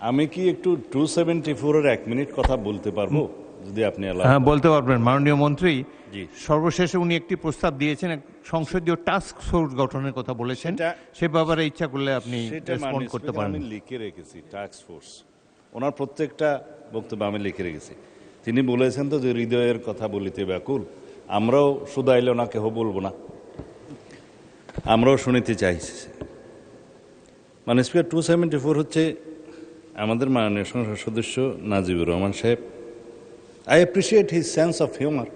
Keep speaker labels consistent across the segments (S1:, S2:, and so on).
S1: আমি কি একটু 274 এর 1 মিনিট কথা বলতে পারবো যদি আপনি
S2: হ্যাঁ, বলতে পারবেন মাননীয় মন্ত্রী।
S1: জি।
S2: সর্বশেষে উনি একটি প্রস্তাব দিয়েছেন, এক সংসদীয় টাস্ক ফোর্স গঠনের কথা বলেছেন। সে ব্যাপারে ইচ্ছা করলে আপনি রেসপন্ড করতে পারেন।
S1: আমি লিখে রেখেছি টাস্ক ফোর্স, ওনার প্রত্যেকটা বক্তব্য আমি লিখে রেখেছি। তিনি বলেছেন তো যে হৃদয়ের কথা বলিতে ব্যাকুল, আমরাও শুধাইলে না কেহ বলবো না, আমরাও শুনিতে চাইছি। মানে স্পিকার 274 হচ্ছে আমাদের মাননীয় সংসদ সদস্য নাজিবুর রহমান সাহেব। I appreciate his sense of humour.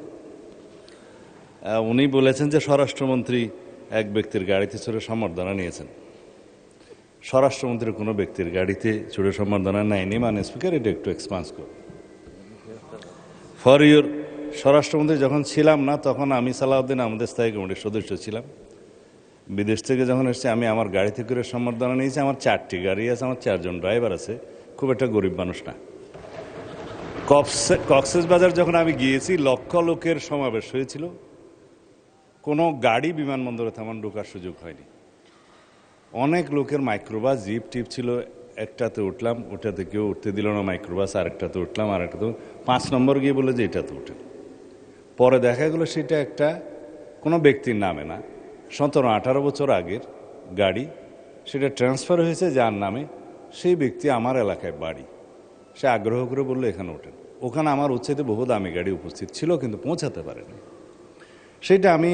S1: উনি বলেছেন যে স্বরাষ্ট্রমন্ত্রী এক ব্যক্তির গাড়িতে চড়ে সম্বর্ধনা নিয়েছেন। স্বরাষ্ট্রমন্ত্রী কোনো ব্যক্তির গাড়িতে চড়ে সম্বর্ধনা নেয়নি। মানে স্পিকার এটা একটু এক্সপান্স কর ফর ইউর। স্বরাষ্ট্রমন্ত্রী যখন ছিলাম না তখন আমি সালাউদ্দিন আমাদের স্থায়ী কমিটির সদস্য ছিলাম। বিদেশ থেকে যখন এসেছি আমি আমার গাড়িতে করে সম্বর্ধনা নিয়েছি। আমার 4টি গাড়ি আছে, আমার 4 জন ড্রাইভার আছে, খুব একটা গরিব মানুষ না। কক্সবাজার যখন আমি গিয়েছি লক্ষ লোকের সমাবেশ হয়েছিল, কোনো গাড়ি বিমানবন্দরে তেমন ঢোকার সুযোগ হয়নি। অনেক লোকের মাইক্রোবাস জিপ টিপ ছিল, একটাতে উঠলাম, ওটাতে কেউ উঠতে দিল না মাইক্রোবাস, আরেকটাতে উঠলাম, আরেকটাতে 5 নম্বর গিয়ে বলে যে এটাতে উঠেন। পরে দেখা গেলো সেটা একটা কোনো ব্যক্তির নামে না, 17-18 বছর আগের গাড়ি, সেটা ট্রান্সফার হয়েছে যার নামে। সেই ব্যক্তি আমার এলাকায় বাড়ি, সে আগ্রহ করে বললো এখানে ওঠেন। ওখানে আমার উচ্ছেদে বহু দামি গাড়ি উপস্থিত ছিল কিন্তু পৌঁছাতে পারেনি। সেটা আমি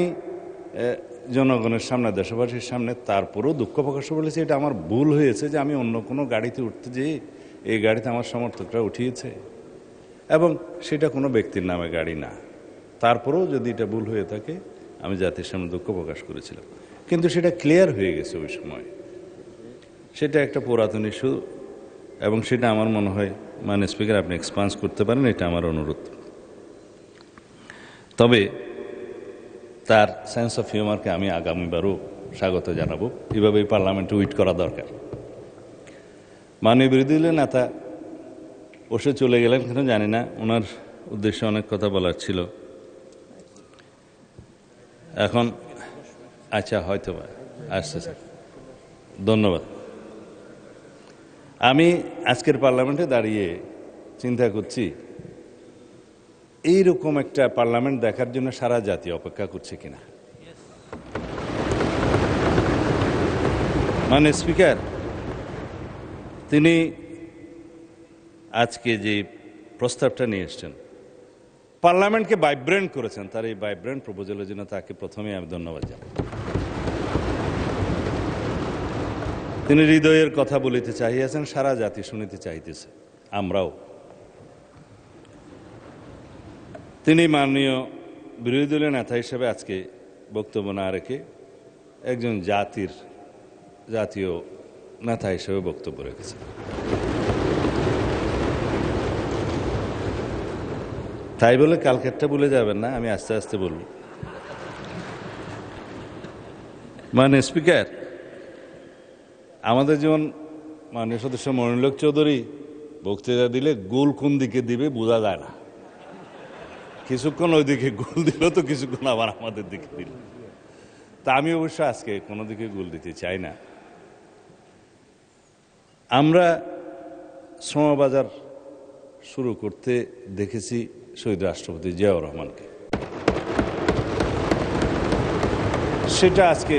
S1: জনগণের সামনে, দেশবাসীর সামনে তারপরেও দুঃখ প্রকাশ বলেছি এটা আমার ভুল হয়েছে যে আমি অন্য কোনো গাড়িতে উঠতে যেয়ে এই গাড়িতে আমার সমর্থকরা উঠিয়েছে, এবং সেটা কোনো ব্যক্তির নামে গাড়ি না। তারপরেও যদি এটা ভুল হয়ে থাকে আমি জাতির সামনে দুঃখ প্রকাশ করেছিলাম, কিন্তু সেটা ক্লিয়ার হয়ে গেছে ওই সময়। সেটা একটা পুরাতন ইস্যু, এবং সেটা আমার মনে হয় মানে স্পিকার আপনি এক্সপান্স করতে পারেন, এটা আমার অনুরোধ। তবে তার সেন্স অফ হিউমারকে আমি আগামীবারও স্বাগত জানাবো। এভাবেই পার্লামেন্টে উইট করা দরকার। মাননীয় বিরোধী দলের নেতা বসে চলে গেলেন কেন জানি না, ওনার উদ্দেশ্যে অনেক কথা বলার ছিল। এখন আচ্ছা হয়তো আসছে স্যার, ধন্যবাদ। আমি আজকের পার্লামেন্টে দাঁড়িয়ে চিন্তা করছি এইরকম একটা পার্লামেন্ট দেখার জন্য সারা জাতি অপেক্ষা করছে কিনা। মানে স্পিকার তিনি আজকে যে প্রস্তাবটা নিয়ে এসছেন, পার্লামেন্টকে ভাইব্রেন্ট করেছেন, তার এই ভাইব্রেন্ট প্রপোজালের জন্য তাকে প্রথমে আমি ধন্যবাদ জানাই। তিনি হৃদয়ের কথা বলিতে চাহিয়াছেন, সারা জাতি শুনিতে চাইতেছে, আমরাও। তিনি মাননীয় বিরোধী দলীয় নেতা হিসেবে আজকে বক্তব্য না রেখে একজন জাতীয় নেতা হিসেবে বক্তব্য রেখেছেন। তাই বলে কালকেরটা ভুলে যাবেন না, আমি আস্তে আস্তে বলব। মানে স্পিকার আমাদের যেমন মাননীয় সদস্য মনিরুল চৌধুরী বক্তৃতা দিলে গোল কোন দিকে দিবে বোঝা যায় না, কিছুক্ষণ ওই দিকে গোল দিল তো কিছুক্ষণ আবার আমাদের দিকে দিল। তা আমি অবশ্য আজকে কোনো দিকে গোল দিতে চাই না। আমরা শ্রমবাজার শুরু করতে দেখেছি শহীদ রাষ্ট্রপতি জিয়াউর রহমানকে। সেটা আজকে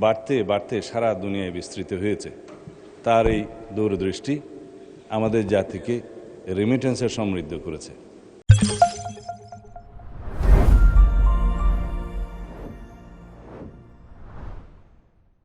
S1: বাড়তে বাড়তে সারা দুনিয়ায় বিস্তৃত হয়েছে। তার এই দূরদৃষ্টি আমাদের জাতিকে রেমিটেন্সে সমৃদ্ধ করেছে।